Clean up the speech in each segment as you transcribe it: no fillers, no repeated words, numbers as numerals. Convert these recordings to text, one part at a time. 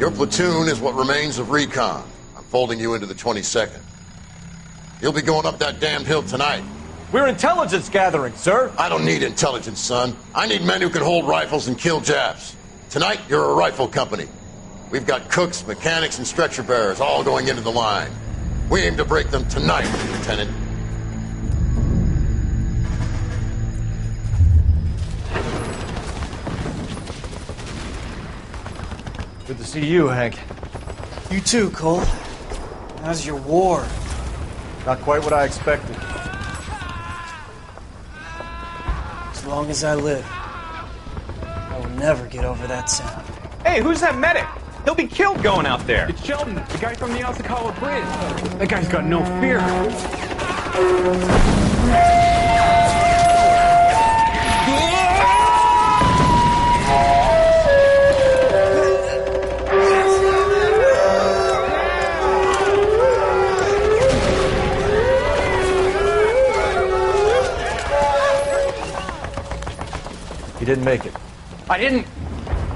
Your platoon is what remains of recon. I'm folding you into the 22nd. You'll be going up that damned hill tonight. We're intelligence gathering, sir. I don't need intelligence, son. I need men who can hold rifles and kill Japs. Tonight, you're a rifle company. We've got cooks, mechanics, and stretcher bearers all going into the line. We aim to break them tonight, Lieutenant. Good to see you, Hank. You too, Cole. How's your war? Not quite what I expected. As long as I live, I will never get over that sound. Hey, who's that medic? He'll be killed going out there. It's Sheldon, the guy from the Osakawa Bridge. That guy's got no fear. He didn't make it. I didn't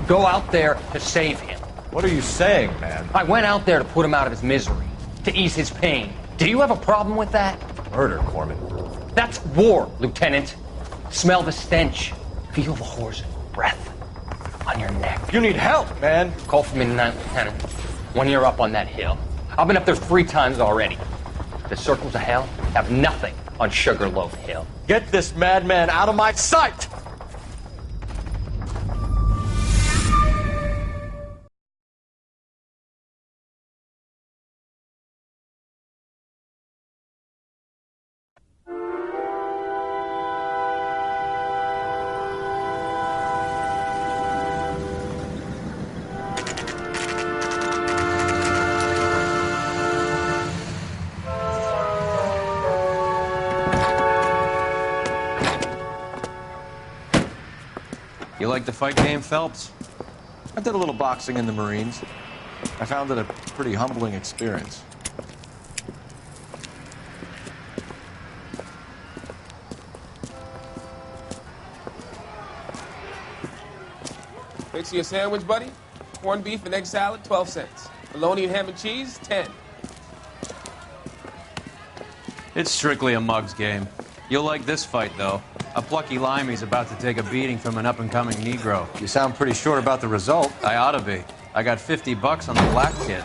go out there to save him. What are you saying, man? I went out there to put him out of his misery, to ease his pain. Do you have a problem with that? Murder, Corman. That's war, Lieutenant. Smell the stench. Feel the horse's breath on your neck. You need help, man. Call for me tonight, Lieutenant, when you're up on that hill. I've been up there 3 times already. The circles of hell have nothing on Sugarloaf Hill. Get this madman out of my sight! You like the fight game, Phelps? I did a little boxing in the Marines. I found it a pretty humbling experience. Fix you a sandwich, buddy? Corned beef and egg salad, 12 cents. Bologna and ham and cheese, 10. It's strictly a mug's game. You'll like this fight, though. A plucky limey's about to take a beating from an up-and-coming Negro. You sound pretty sure about the result. I ought to be. I got $50 on the black kid.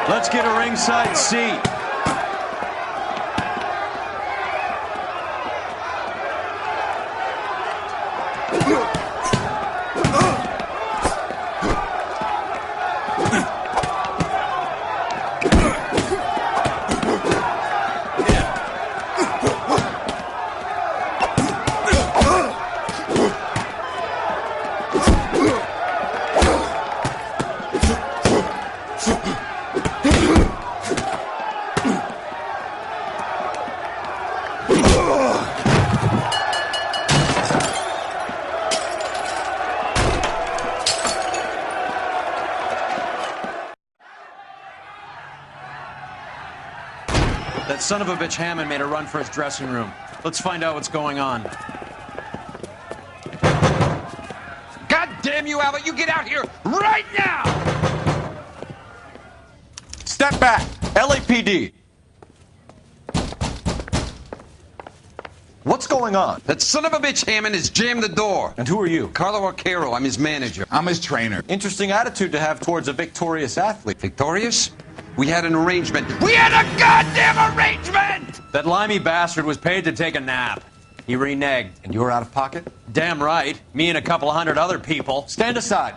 Let's get a ringside seat. That son of a bitch Hammond made a run for his dressing room. Let's find out what's going on. God damn you, Albert! You get out here right now! Step back! LAPD! What's going on? That son of a bitch Hammond has jammed the door. And who are you? Carlo Arcaro, I'm his manager. I'm his trainer. Interesting attitude to have towards a victorious athlete. Victorious? We had an arrangement. We had a goddamn arrangement! That limey bastard was paid to take a nap. He reneged. And you were out of pocket? Damn right. Me and a couple hundred other people. Stand aside.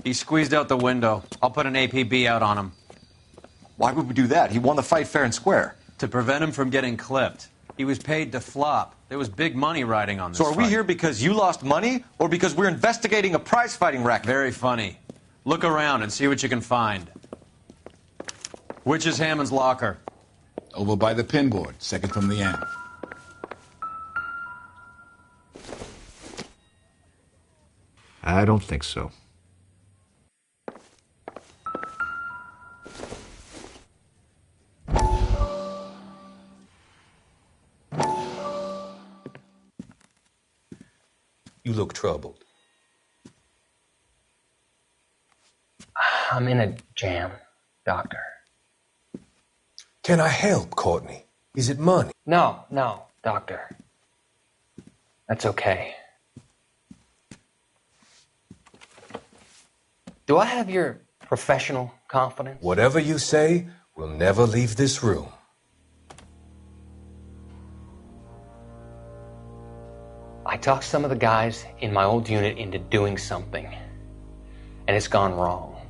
He squeezed out the window. I'll put an APB out on him. Why would we do that? He won the fight fair and square. To prevent him from getting clipped. He was paid to flop. There was big money riding on this So are we fight. here because you lost money or because we're investigating a prize-fighting racket? Very funny. Look around and see what you can find. Which is Hammond's locker? Over by the pinboard, second from the end. I don't think so. You look troubled. I'm in a jam, Doctor. Can I help, Courtney? Is it money? No, Doctor. That's okay. Do I have your professional confidence? Whatever you say, we'll never leave this room. I talked some of the guys in my old unit into doing something, and it's gone wrong.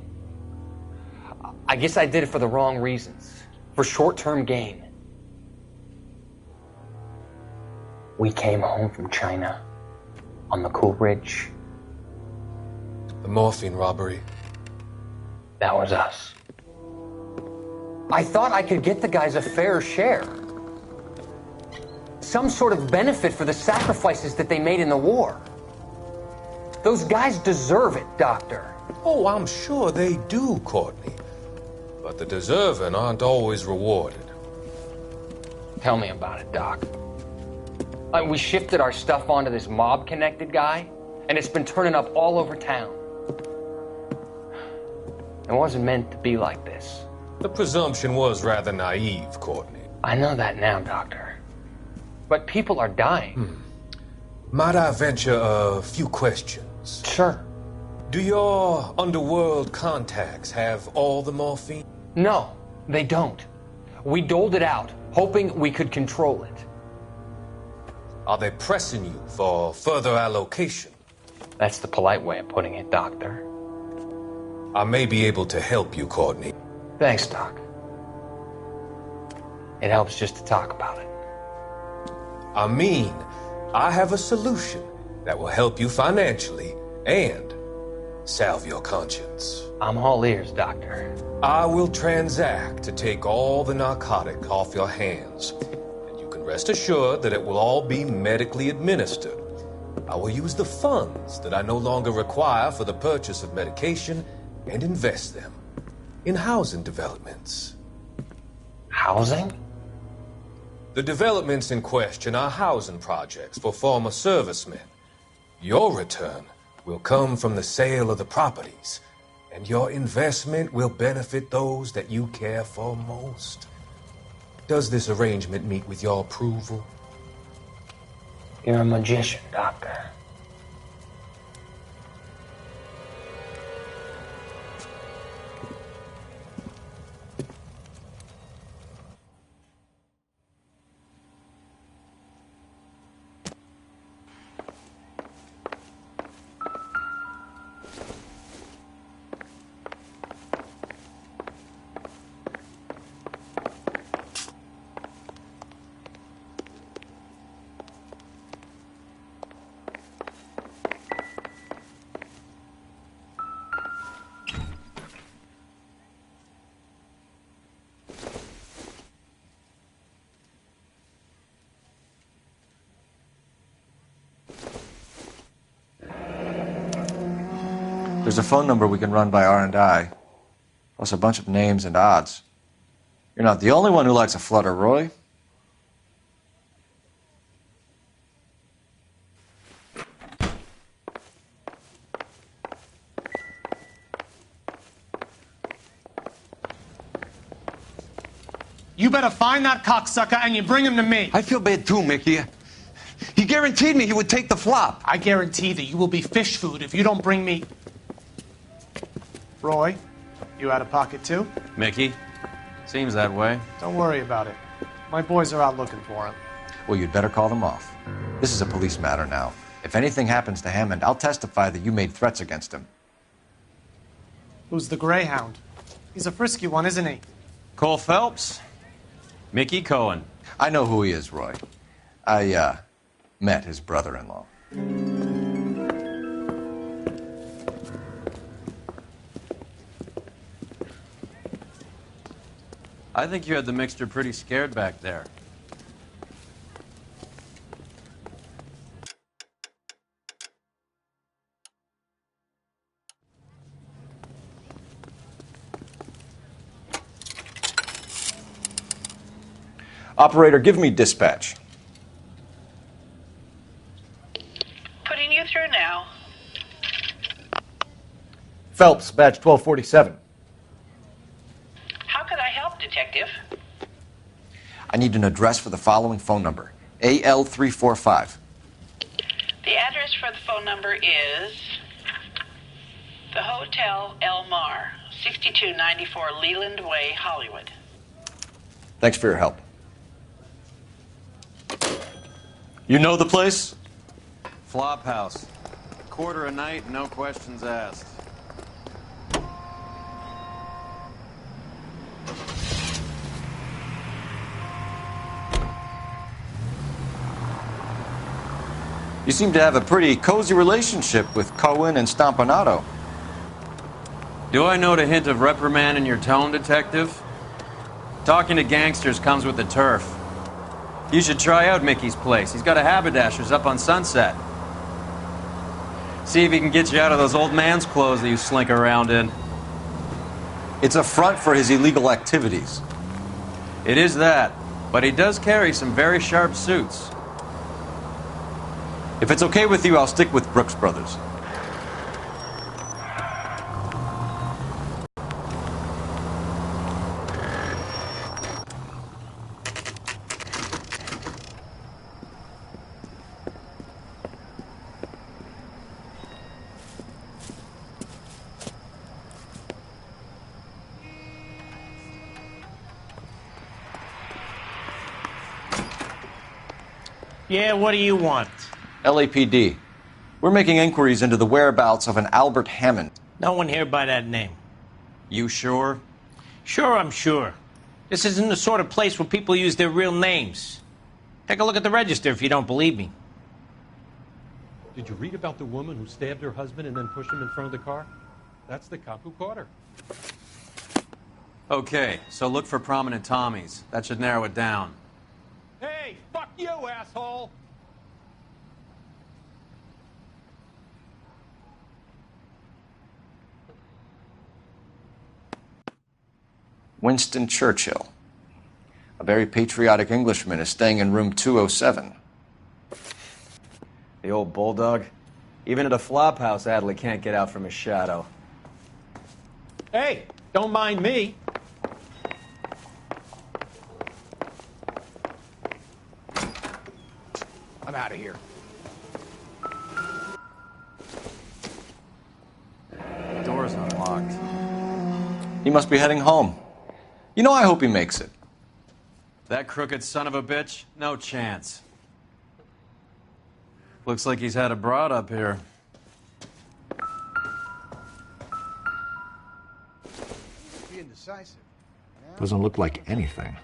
I guess I did it for the wrong reasons, for short-term gain. We came home from China on the Cool Ridge. The morphine robbery. That was us. I thought I could get the guys a fair share. Some sort of benefit for the sacrifices that they made in the war. Those guys deserve it, Doctor. Oh, I'm sure they do, Courtney. But the deserving aren't always rewarded. Tell me about it, Doc. We shifted our stuff onto this mob-connected guy, and it's been turning up all over town. It wasn't meant to be like this. The presumption was rather naive, Courtney. I know that now, Doctor. But people are dying. Might I venture a few questions? Sure. Do your underworld contacts have all the morphine? No, they don't. We doled it out, hoping we could control it. Are they pressing you for further allocation? That's the polite way of putting it, Doctor. I may be able to help you, Courtney. Thanks, Doc. It helps just to talk about it. I mean, I have a solution that will help you financially and salve your conscience. I'm all ears, Doctor. I will transact to take all the narcotic off your hands. And you can rest assured that it will all be medically administered. I will use the funds that I no longer require for the purchase of medication and invest them in housing developments. Housing? The developments in question are housing projects for former servicemen. Your return will come from the sale of the properties, and your investment will benefit those that you care for most. Does this arrangement meet with your approval? You're a magician, Doctor. There's a phone number we can run by R&I, plus a bunch of names and odds. You're not the only one who likes a flutter, Roy. You better find that cocksucker and you bring him to me. I feel bad too, Mickey. He guaranteed me he would take the flop. I guarantee that you will be fish food if you don't bring me... Roy, you out of pocket too? Mickey? Seems that way. Don't worry about it. My boys are out looking for him. Well, you'd better call them off. This is a police matter now. If anything happens to Hammond, I'll testify that you made threats against him. Who's the Greyhound? He's a frisky one, isn't he? Cole Phelps? Mickey Cohen. I know who he is, Roy. I, met his brother-in-law. I think you had the mixture pretty scared back there. Operator, give me dispatch. Putting you through now. Phelps, badge 1247. How could I help, Detective? I need an address for the following phone number. AL345. The address for the phone number is the Hotel L.A Noire, 6294 Leland Way, Hollywood. Thanks for your help. You know the place? Flop house. Quarter a night, no questions asked. You seem to have a pretty cozy relationship with Cohen and Stompanato. Do I note a hint of reprimand in your tone, Detective? Talking to gangsters comes with the turf. You should try out Mickey's place. He's got a haberdasher's up on Sunset. See if he can get you out of those old man's clothes that you slink around in. It's a front for his illegal activities. It is that, but he does carry some very sharp suits. If it's okay with you, I'll stick with Brooks Brothers. Yeah, what do you want? LAPD. We're making inquiries into the whereabouts of an Albert Hammond. No one here by that name. You sure? Sure, I'm sure. This isn't the sort of place where people use their real names. Take a look at the register if you don't believe me. Did you read about the woman who stabbed her husband and then pushed him in front of the car? That's the cop who caught her. Okay, so look for prominent Tommies. That should narrow it down. Hey, fuck you, asshole! Winston Churchill. A very patriotic Englishman is staying in room 207. The old bulldog. Even at a flop house, Adley can't get out from his shadow. Hey, don't mind me. I'm out of here. The door's unlocked. He must be heading home. You know, I hope he makes it. That crooked son of a bitch? No chance. Looks like he's had a broad up here. Be indecisive. Doesn't look like anything.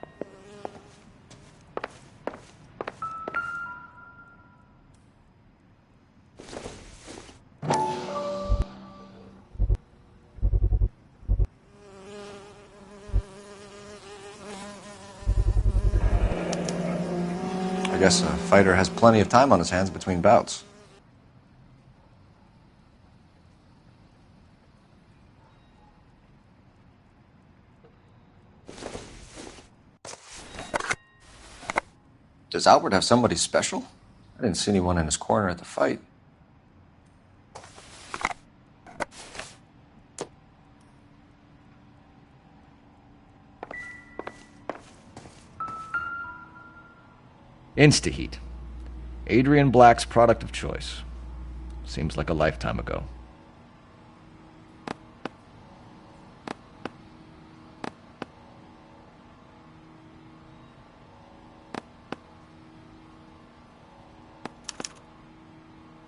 I guess a fighter has plenty of time on his hands between bouts. Does Albert have somebody special? I didn't see anyone in his corner at the fight. Instaheat. Adrian Black's product of choice. Seems like a lifetime ago.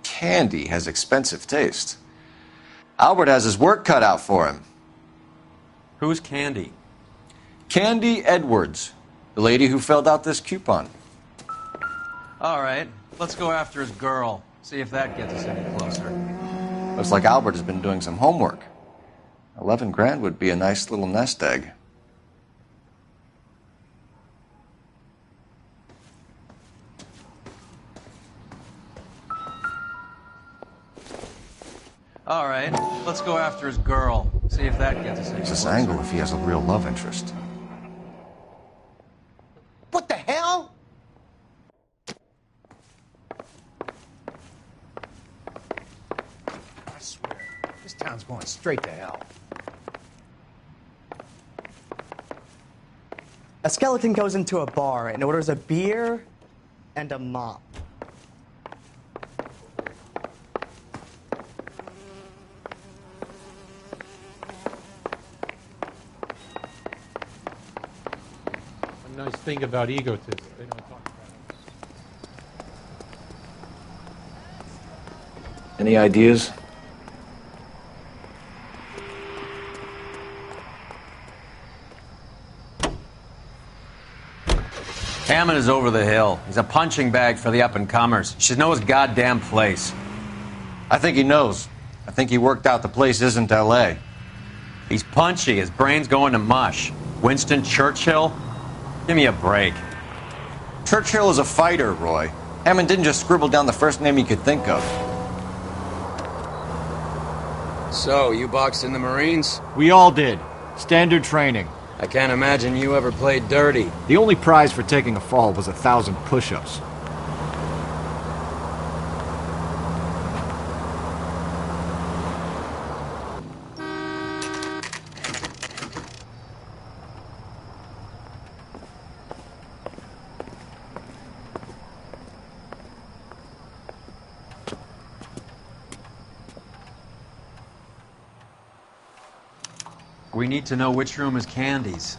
Candy has expensive taste. Albert has his work cut out for him. Who's Candy? Candy Edwards, the lady who filled out this coupon. All right, let's go after his girl. See if that gets us any closer. Looks like Albert has been doing some homework. 11 grand would be a nice little nest egg. All right, let's go after his girl. See if that gets us any It's this closer. angle if he has a real love interest. What the hell? I swear, this town's going straight to hell. A skeleton goes into a bar and orders a beer and a mop. One nice thing about egotists, they don't talk about it. Any ideas? Hammond is over the hill. He's a punching bag for the up-and-comers. He should know his goddamn place. I think he knows. I think he worked out the place isn't L.A. He's punchy. His brain's going to mush. Winston Churchill? Give me a break. Churchill is a fighter, Roy. Hammond didn't just scribble down the first name he could think of. So, you boxed in the Marines? We all did. Standard training. I can't imagine you ever played dirty. The only prize for taking a fall was 1,000 push-ups. We need to know which room is Candy's.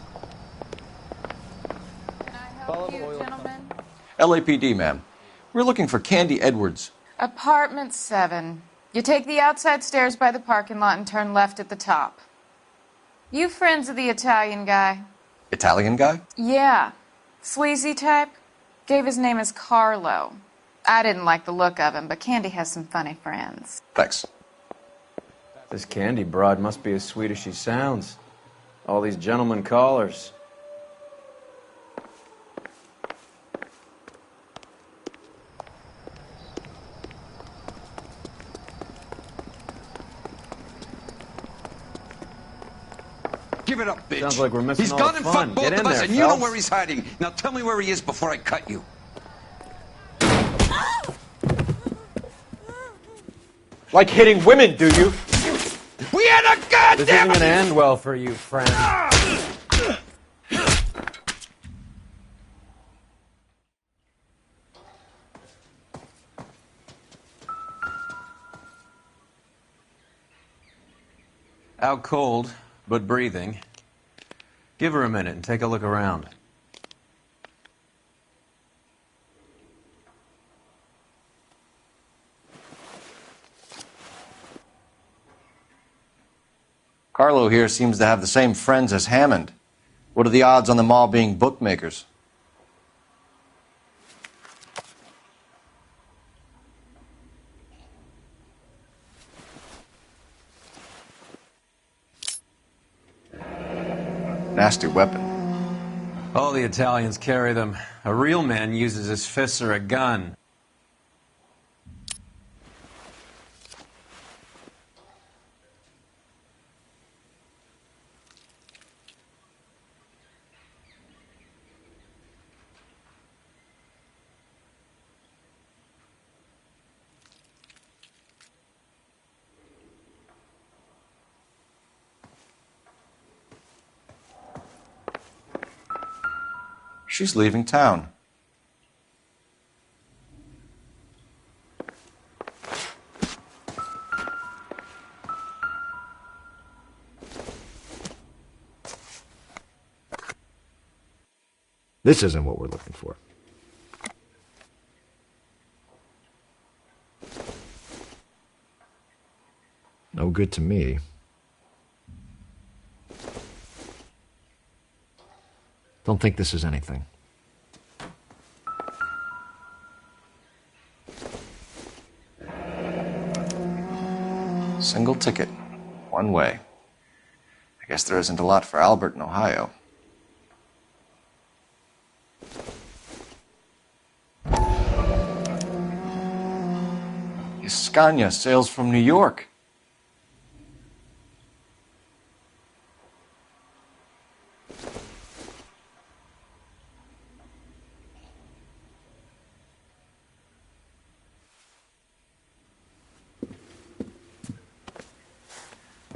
LAPD, ma'am. We're looking for Candy Edwards. Apartment 7. You take the outside stairs by the parking lot and turn left at the top. You friends of the Italian guy? Italian guy? Yeah. Sleazy type. Gave his name as Carlo. I didn't like the look of him, but Candy has some funny friends. Thanks. This Candy broad must be as sweet as she sounds. All these gentlemen callers. Give it up, bitch. Sounds like we're missing He's all gone the and fun. fucked both Get in of us, there, and you know Phelps. where he's hiding. Now tell me where he is before I cut you. Like hitting women, do you? We had a goddamn... This isn't gonna end well for you, friend. Out cold, but breathing. Give her a minute and take a look around. Carlo here seems to have the same friends as Hammond. What are the odds on them all being bookmakers? Nasty weapon. All the Italians carry them. A real man uses his fists or a gun. She's leaving town. This isn't what we're looking for. No good to me. Don't think this is anything. Single ticket. One way. I guess there isn't a lot for Albert in Ohio. Scania sails from New York.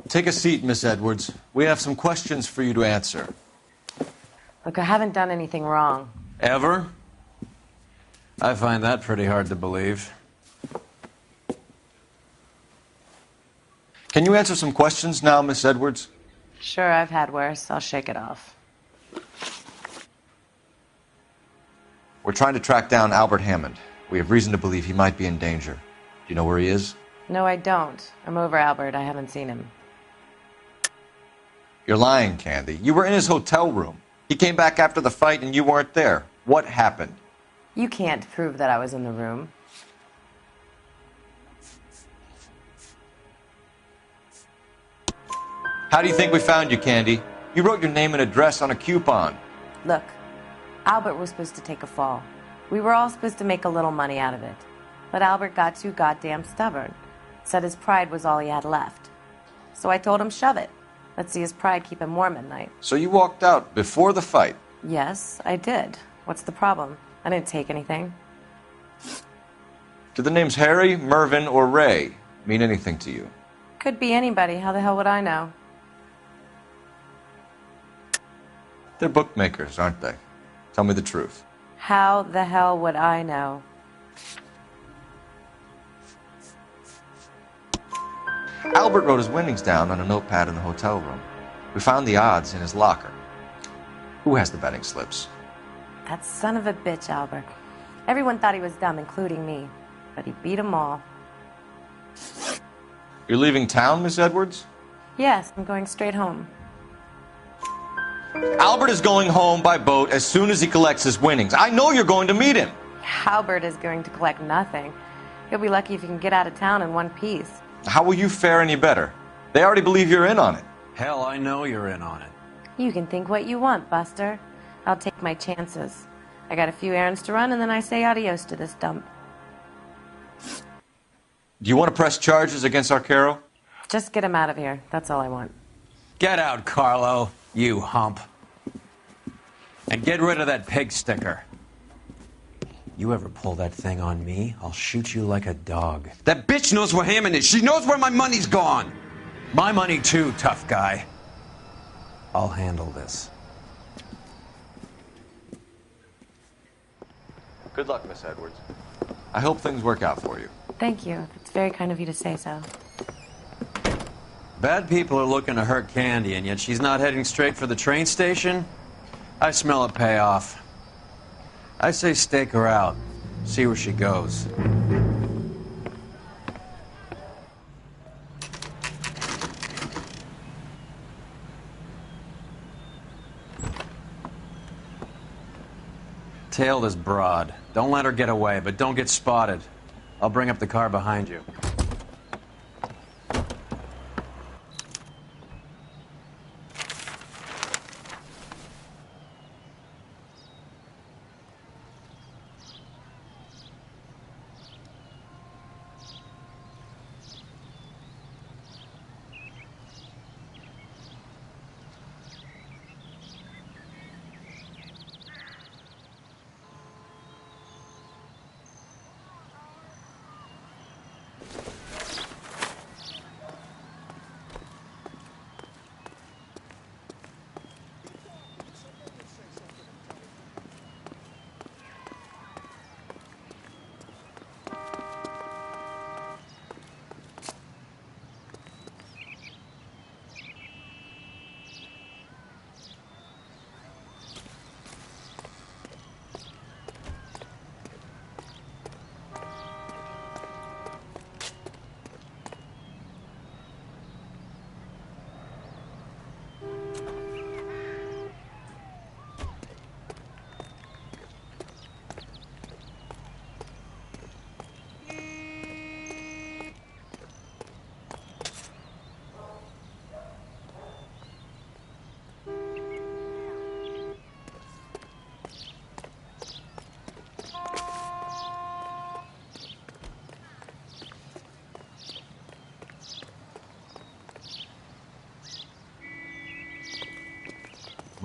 Take a seat, Miss Edwards. We have some questions for you to answer. Look, I haven't done anything wrong. Ever? I find that pretty hard to believe. Can you answer some questions now, Miss Edwards? Sure, I've had worse. I'll shake it off. We're trying to track down Albert Hammond. We have reason to believe he might be in danger. Do you know where he is? No, I don't. I'm over Albert. I haven't seen him. You're lying, Candy. You were in his hotel room. He came back after the fight and you weren't there. What happened? You can't prove that I was in the room. How do you think we found you, Candy? You wrote your name and address on a coupon. Look, Albert was supposed to take a fall. We were all supposed to make a little money out of it. But Albert got too goddamn stubborn. Said his pride was all he had left. So I told him, shove it. Let's see his pride keep him warm at night. So you walked out before the fight? Yes, I did. What's the problem? I didn't take anything. Do the names Harry, Mervyn, or Ray mean anything to you? Could be anybody. How the hell would I know? They're bookmakers, aren't they? Tell me the truth. How the hell would I know? Albert wrote his winnings down on a notepad in the hotel room. We found the odds in his locker. Who has the betting slips? That son of a bitch, Albert. Everyone thought he was dumb, including me. But he beat them all. You're leaving town, Miss Edwards? Yes, I'm going straight home. Albert is going home by boat as soon as he collects his winnings. I know you're going to meet him. Albert is going to collect nothing. He'll be lucky if he can get out of town in one piece. How will you fare any better? They already believe you're in on it. Hell, I know you're in on it. You can think what you want, Buster. I'll take my chances. I got a few errands to run, and then I say adios to this dump. Do you want to press charges against Arcaro? Just get him out of here. That's all I want. Get out, Carlo, you hump. And get rid of that pig sticker. You ever pull that thing on me, I'll shoot you like a dog. That bitch knows where Hammond is. She knows where my money's gone. My money too, tough guy. I'll handle this. Good luck, Miss Edwards. I hope things work out for you. Thank you. It's very kind of you to say so. Bad people are looking to hurt Candy, and yet she's not heading straight for the train station? I smell a payoff. I say stake her out. See where she goes. Tail this broad. Don't let her get away, but don't get spotted. I'll bring up the car behind you.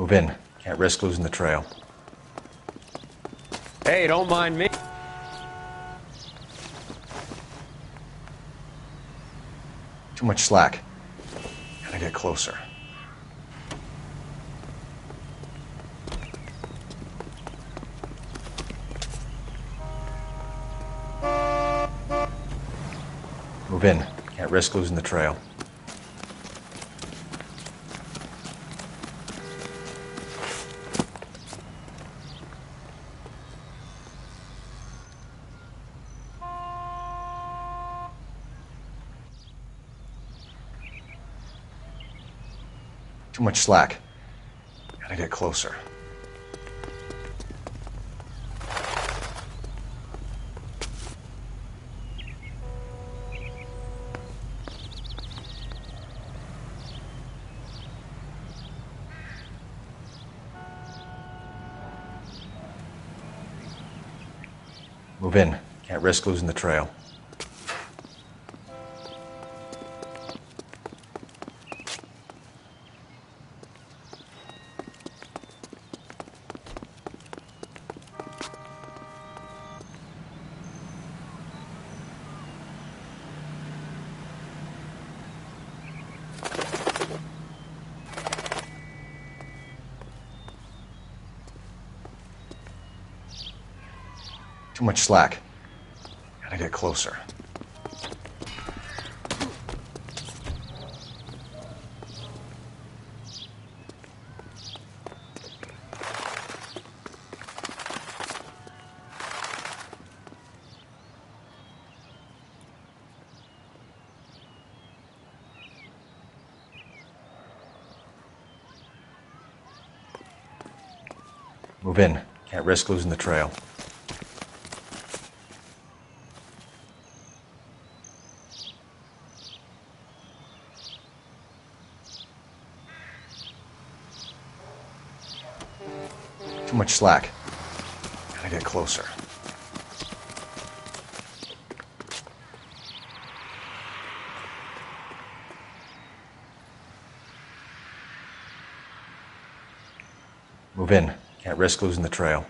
Move in. Can't risk losing the trail. Hey, don't mind me. Too much slack. get closer. Move in. Can't risk losing the trail. Too much slack. Gotta get closer. Move in. Can't risk losing the trail. Too much slack. Gotta get closer. Move in. Can't risk losing the trail. Too much slack. Gotta get closer. Move in. Can't risk losing the trail.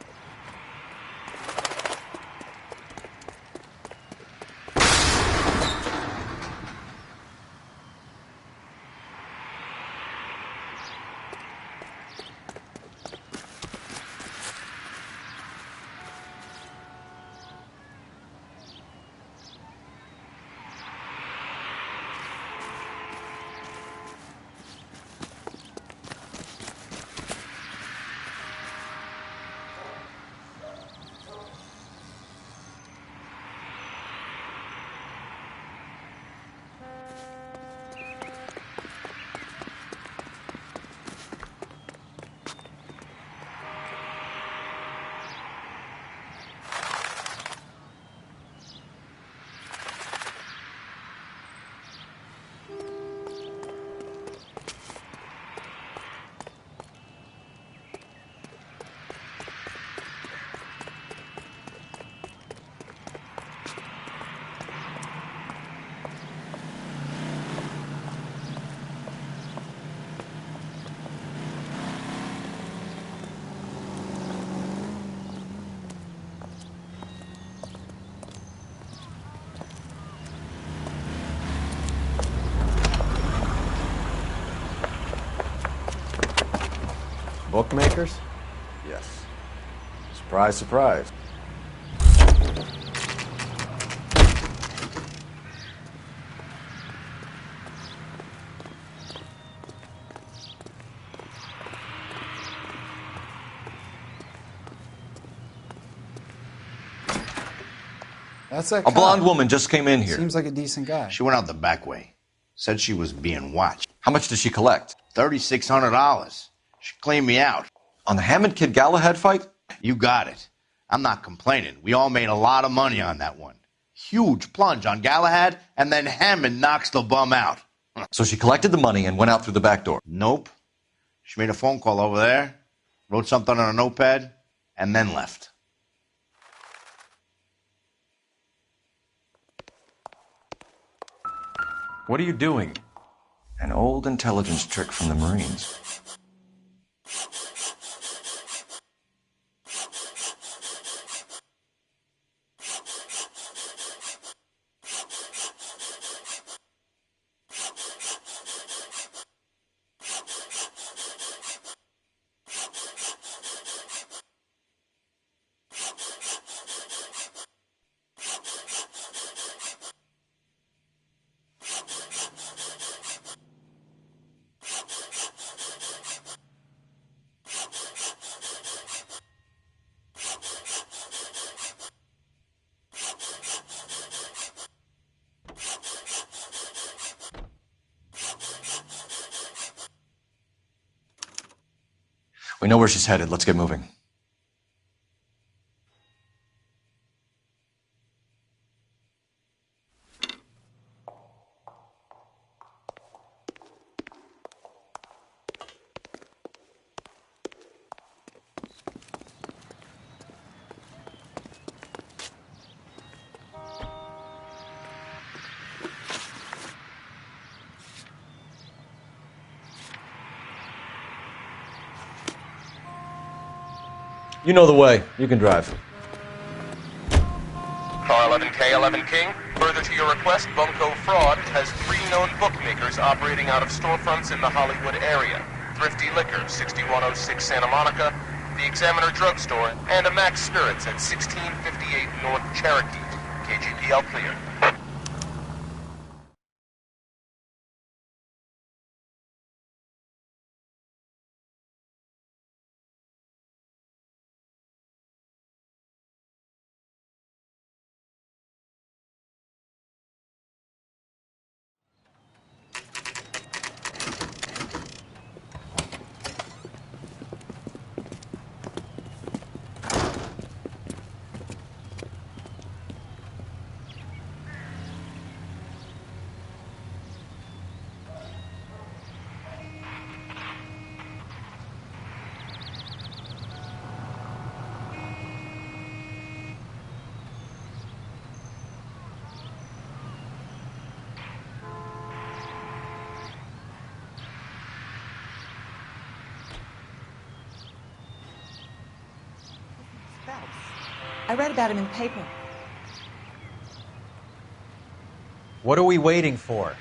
Bookmakers? Yes. Surprise, surprise. That's that A blonde woman just came in here. Seems like a decent guy. She went out the back way. Said she was being watched. How much did she collect? $3,600. She cleaned me out. On the Hammond Kid Galahad fight? You got it. I'm not complaining. We all made a lot of money on that one. Huge plunge on Galahad, and then Hammond knocks the bum out. So she collected the money and went out through the back door? Nope. She made a phone call over there, wrote something on a notepad, and then left. What are you doing? An old intelligence trick from the Marines. We know where she's headed. Let's get moving. You know the way. You can drive. Car 11K, 11 King. Further to your request, Bunko Fraud has 3 known bookmakers operating out of storefronts in the Hollywood area. Thrifty Liquor, 6106 Santa Monica, the Examiner Drugstore, and a Max Spirits at 1658 North Cherokee. KGPL clear. I read about him in the paper. What are we waiting for?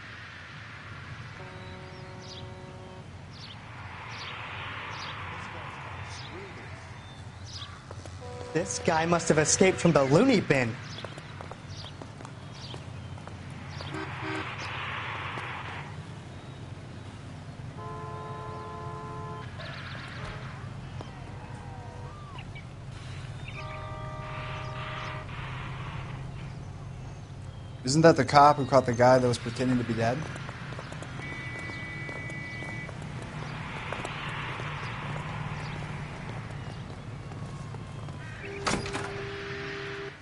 This guy must have escaped from the loony bin. Isn't that the cop who caught the guy that was pretending to be dead?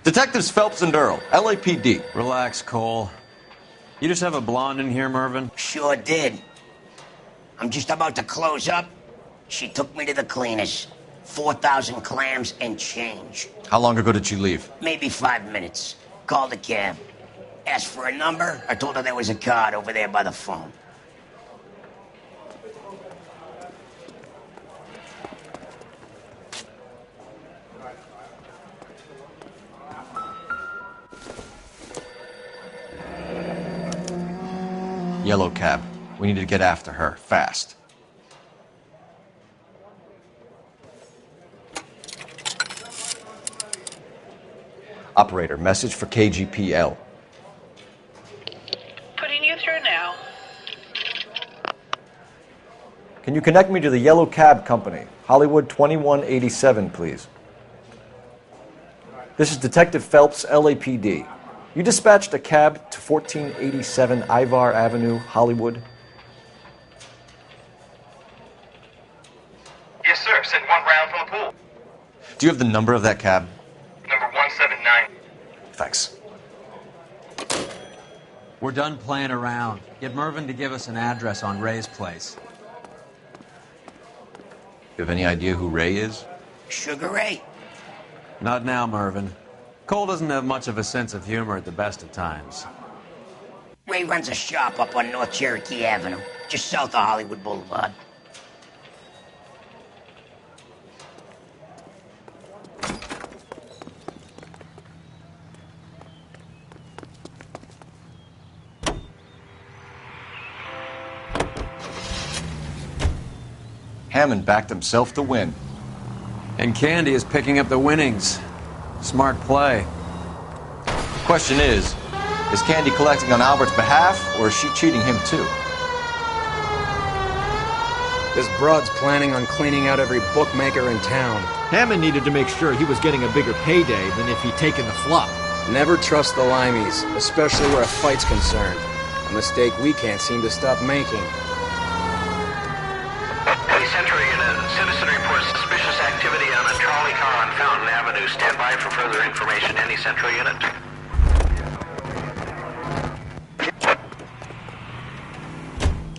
Detectives Phelps and Earl, LAPD. Relax, Cole. You just have a blonde in here, Mervyn? Sure did. I'm just about to close up. She took me to the cleaners. 4,000 clams and change. How long ago did you leave? Maybe 5 minutes. Called a cab. Asked for a number. I told her there was a card over there by the phone. Yellow cab. We need to get after her, fast. Operator, message for KGPL. Putting you through now. Can you connect me to the Yellow Cab Company, Hollywood 2187, please? This is Detective Phelps, LAPD. You dispatched a cab to 1487 Ivar Avenue, Hollywood? Yes, sir. Send one round from the pool. Do you have the number of that cab? Number 179. Thanks. We're done playing around. Get Mervyn to give us an address on Ray's place. You have any idea who Ray is? Sugar Ray? Not now, Mervyn. Cole doesn't have much of a sense of humor at the best of times. Ray runs a shop up on North Cherokee Avenue, just south of Hollywood Boulevard. Hammond backed himself to win. And Candy is picking up the winnings. Smart play. Question is Candy collecting on Albert's behalf, or is she cheating him too? This broad's planning on cleaning out every bookmaker in town. Hammond needed to make sure he was getting a bigger payday than if he'd taken the flop. Never trust the limeys, especially where a fight's concerned. A mistake we can't seem to stop making. Police entry in a citizen reports Fountain Avenue. Stand by for further information. Any Central unit?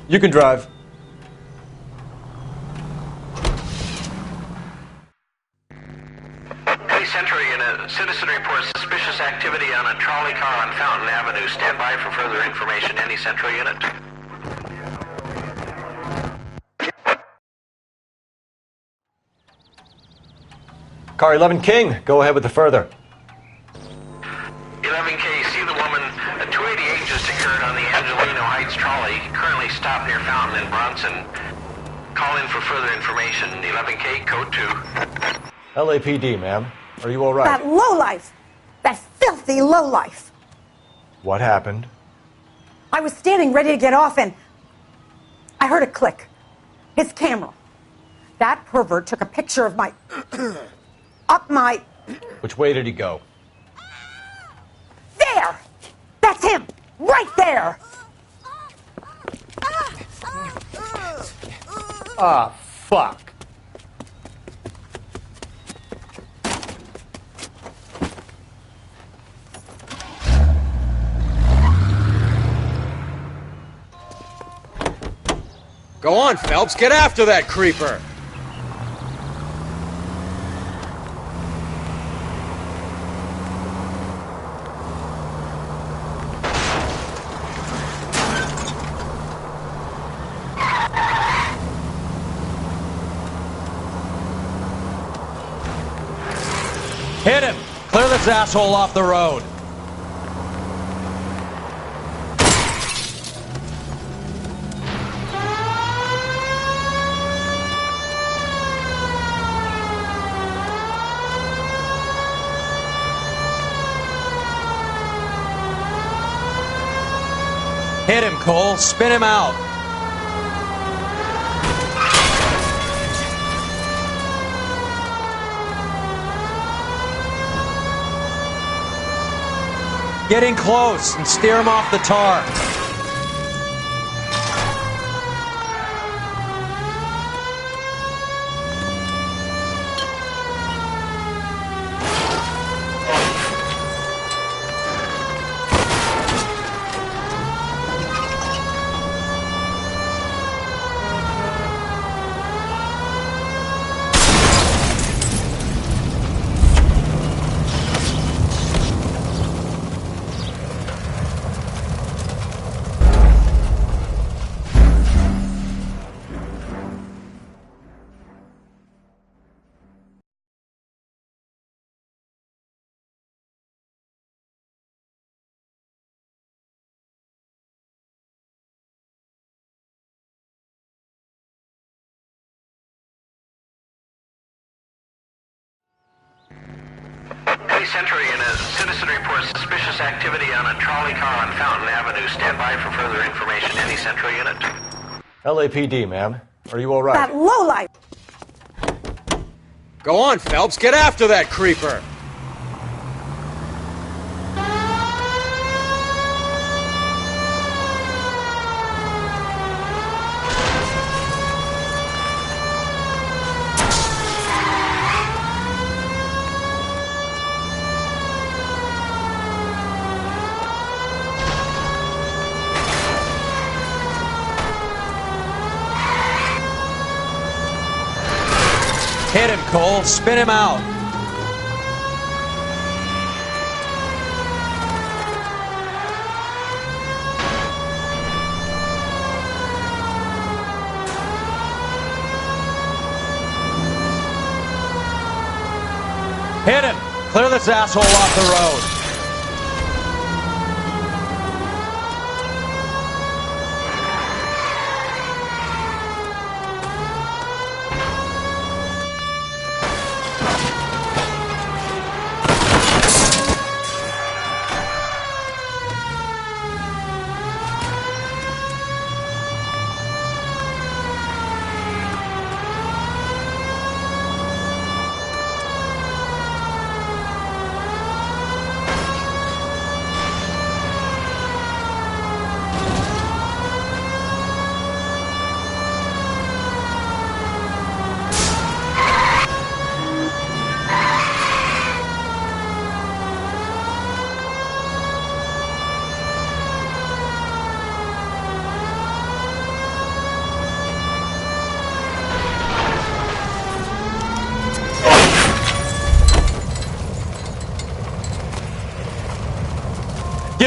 You can drive. Any Central unit. Citizen reports suspicious activity on a trolley car on Fountain Avenue. Stand by for further information. Any Central unit? Car 11 King, go ahead with the further. 11K, see the woman. A 288 just occurred on the Angelino Heights trolley. Currently stopped near Fountain and Bronson. Call in for further information. 11K, code 2. LAPD, ma'am. Are you all right? That lowlife! That filthy lowlife! What happened? I was standing ready to get off and I heard a click. His camera. That pervert took a picture of my... up my... Which way did he go? There! That's him! Right there! Ah, fuck. Go on, Phelps, get after that creeper! Hit him! Clear this asshole off the road! Hit him, Cole. Spin him out. Get in close and steer him off the tar. Any Central unit. Citizen reports suspicious activity on a trolley car on Fountain Avenue. Stand by for further information. Any Central unit? LAPD, ma'am. Are you all right? That lowlife! Go on, Phelps, get after that creeper! Hit him, Cole. Spin him out. Hit him. Clear this asshole off the road.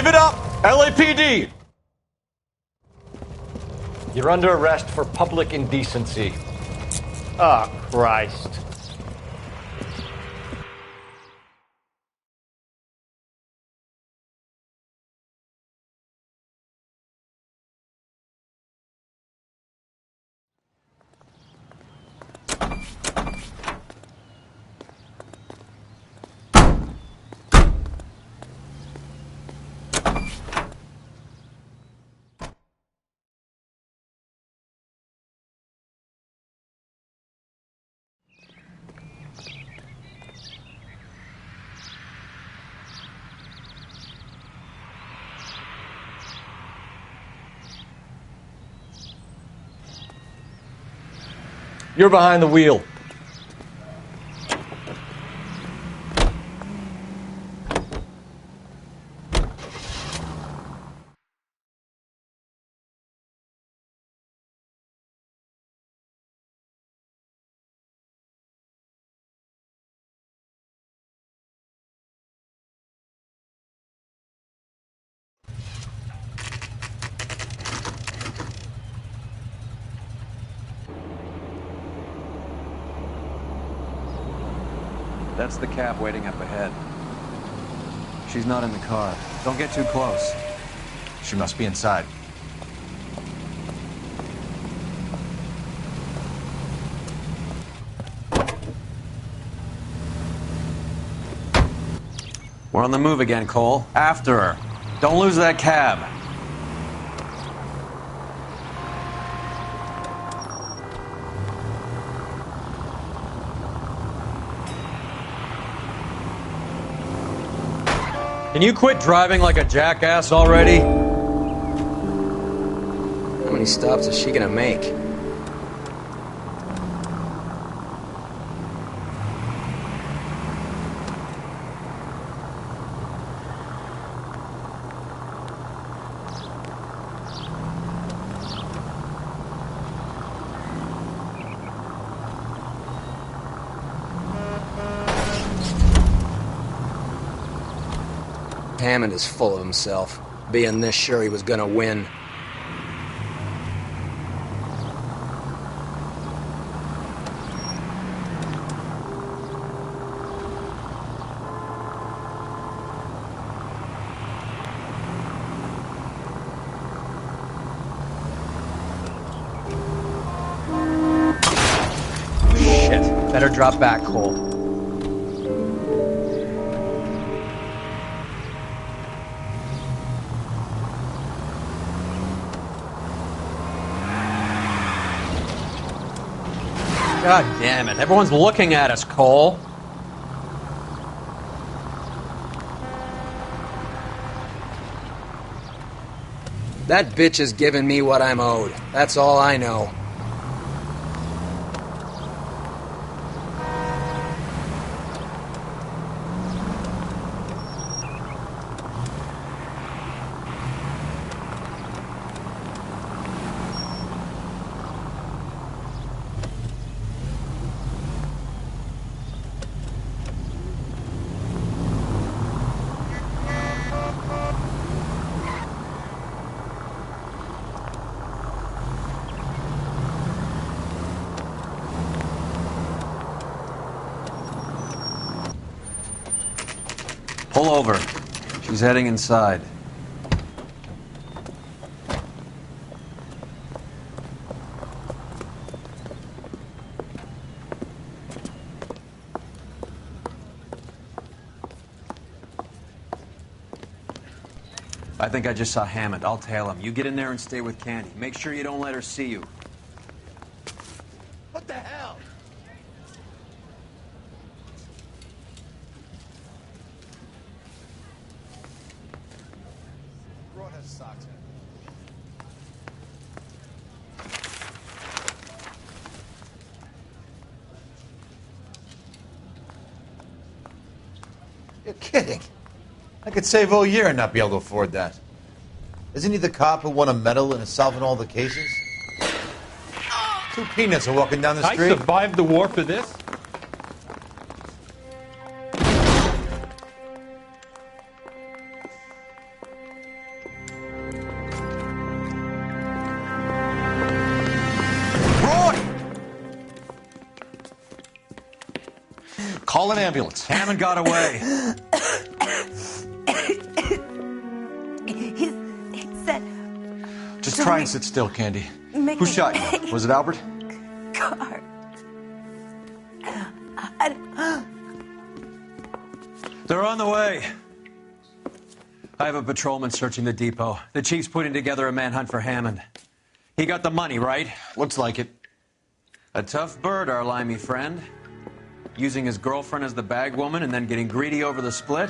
Give it up! LAPD! You're under arrest for public indecency. Oh, Christ. You're behind the wheel. That's the cab waiting up ahead. She's not in the car. Don't get too close. She must be inside. We're on the move again, Cole. After her. Don't lose that cab. Can you quit driving like a jackass already? How many stops is she gonna make? Hammond is full of himself, being this sure he was gonna win. Shit. Better drop back, Cole. God damn it. Everyone's looking at us, Cole. That bitch is giving me what I'm owed. That's all I know. Pull over. She's heading inside. I think I just saw Hammond. I'll tail him. You get in there and stay with Candy. Make sure you don't let her see you. What the hell? Brought his socks in. You're kidding. I could save all year and not be able to afford that. Isn't he the cop who won a medal and is solving all the cases? 2 peanuts are walking down the street. I survived the war for this? Call an ambulance. Hammond got away. He said... Just try and sit still, Candy. Who shot you? Was it Albert? Car. They're on the way. I have a patrolman searching the depot. The chief's putting together a manhunt for Hammond. He got the money, right? Looks like it. A tough bird, our limey friend. Using his girlfriend as the bag woman and then getting greedy over the split.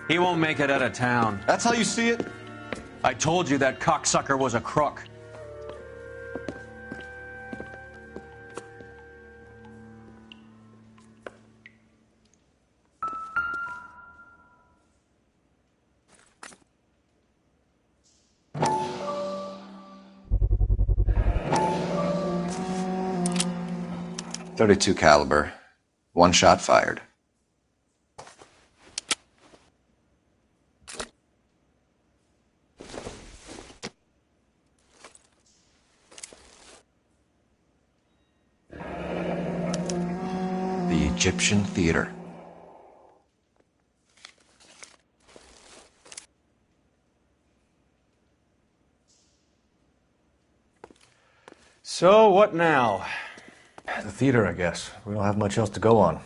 He won't make it out of town. That's how you see it? I told you that cocksucker was a crook. .32 caliber. One shot fired. The Egyptian Theater. So, what now? The theater, I guess. We don't have much else to go on.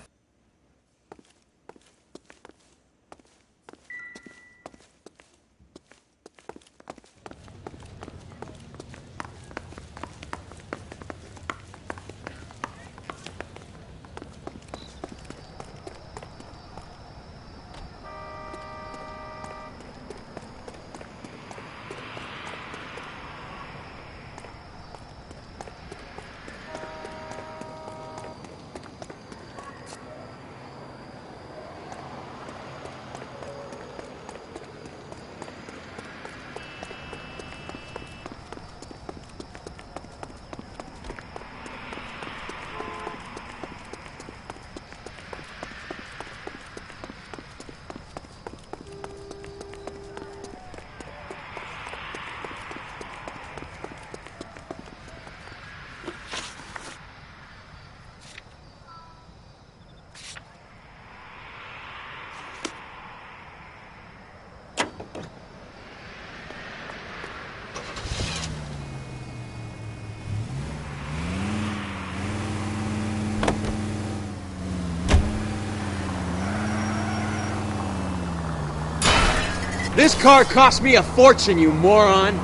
This car cost me a fortune, you moron!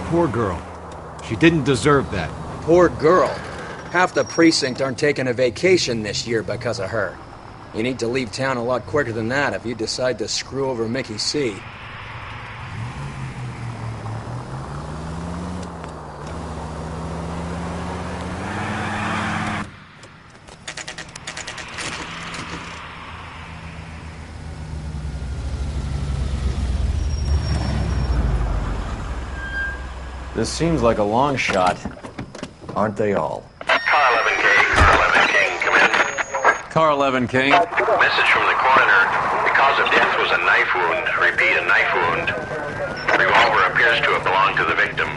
Poor girl. She didn't deserve that. Poor girl. Half the precinct aren't taking a vacation this year because of her. You need to leave town a lot quicker than that if you decide to screw over Mickey C. This seems like a long shot. Aren't they all? Car 11K, Car 11 King, come in. Car 11 King. Message from the coroner. The cause of death was a knife wound. Repeat, a knife wound. Revolver appears to have belonged to the victim.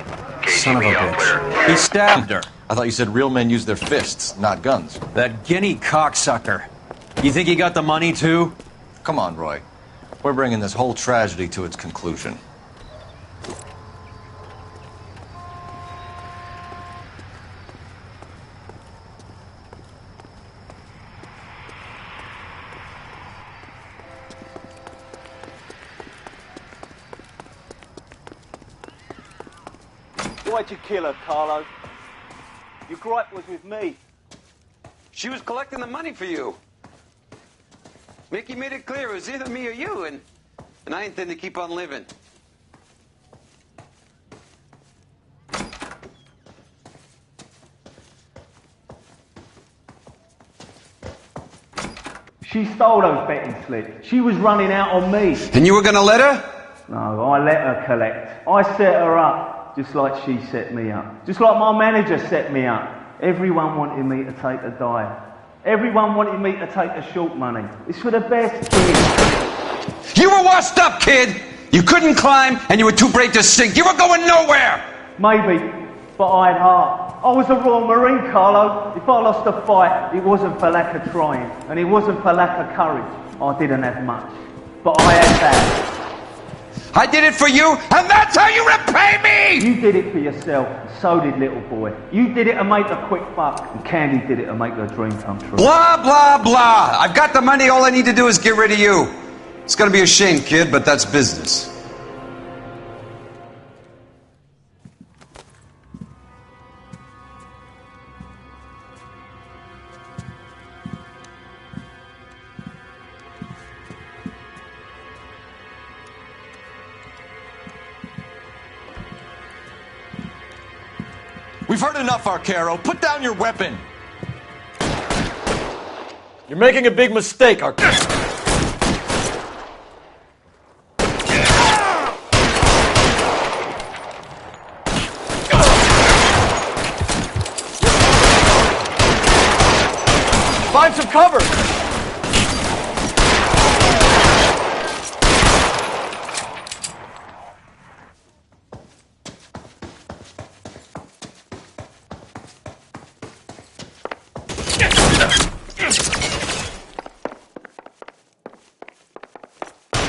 Son of a KGB all clear. bitch. He stabbed her. I thought you said real men use their fists, not guns. That guinea cocksucker. You think he got the money, too? Come on, Roy. We're bringing this whole tragedy to its conclusion. Why'd you kill her, Carlo? Your gripe was with me. She was collecting the money for you. Mickey made it clear it was either me or you, and I intend to keep on living. She stole those betting slips. She was running out on me. And you were gonna let her? No, I let her collect. I set her up, just like she set me up. Just like my manager set me up. Everyone wanted me to take a dive. Everyone wanted me to take the short money. It's for the best, kid. You were washed up, kid! You couldn't climb, and you were too brave to sink. You were going nowhere! Maybe, but I had heart. I was a Royal Marine, Carlo. If I lost a fight, it wasn't for lack of trying, and it wasn't for lack of courage. I didn't have much, but I had that. I did it for you, and that's how you repay me! You did it for yourself, and so did little boy. You did it to make a quick buck, and Candy did it to make her dream come true. Blah, blah, blah. I've got the money. All I need to do is get rid of you. It's gonna be a shame, kid, but that's business. We've heard enough, Arcaro. Put down your weapon. You're making a big mistake, Arcaro. Find some cover.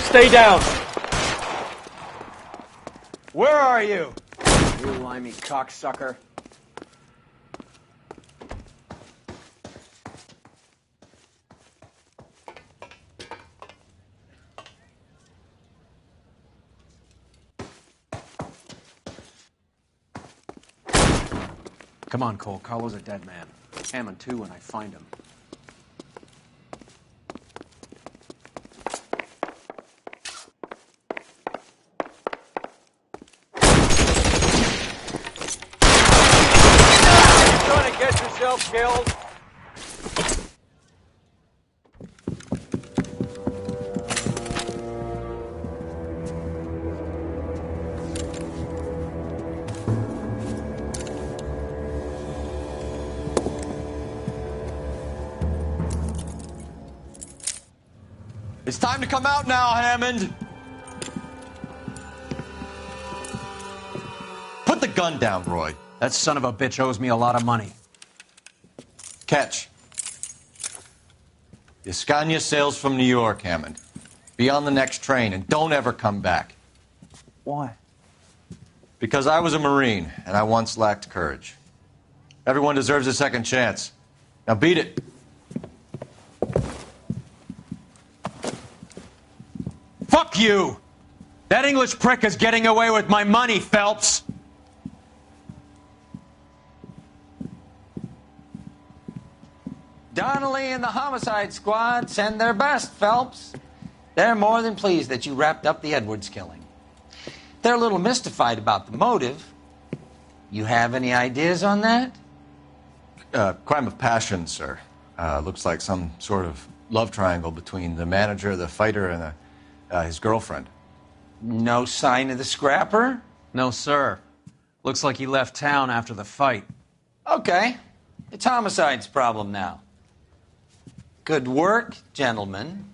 Stay down. Where are you? You limey cocksucker. Come on, Cole. Carlo's a dead man. Hammond, too, when I find him. Trying to get yourself killed? It's time to come out now, Hammond. Put the gun down, Roy. That son of a bitch owes me a lot of money. Catch. The Escania sails from New York, Hammond. Be on the next train and don't ever come back. Why? Because I was a Marine and I once lacked courage. Everyone deserves a second chance. Now beat it. Fuck you! That English prick is getting away with my money, Phelps! Donnelly and the homicide squad send their best, Phelps. They're more than pleased that you wrapped up the Edwards killing. They're a little mystified about the motive. You have any ideas on that? Crime of passion, sir. Looks like some sort of love triangle between the manager, the fighter, and his girlfriend. No sign of the scrapper? No, sir. Looks like he left town after the fight. Okay. It's homicide's problem now. Good work, gentlemen.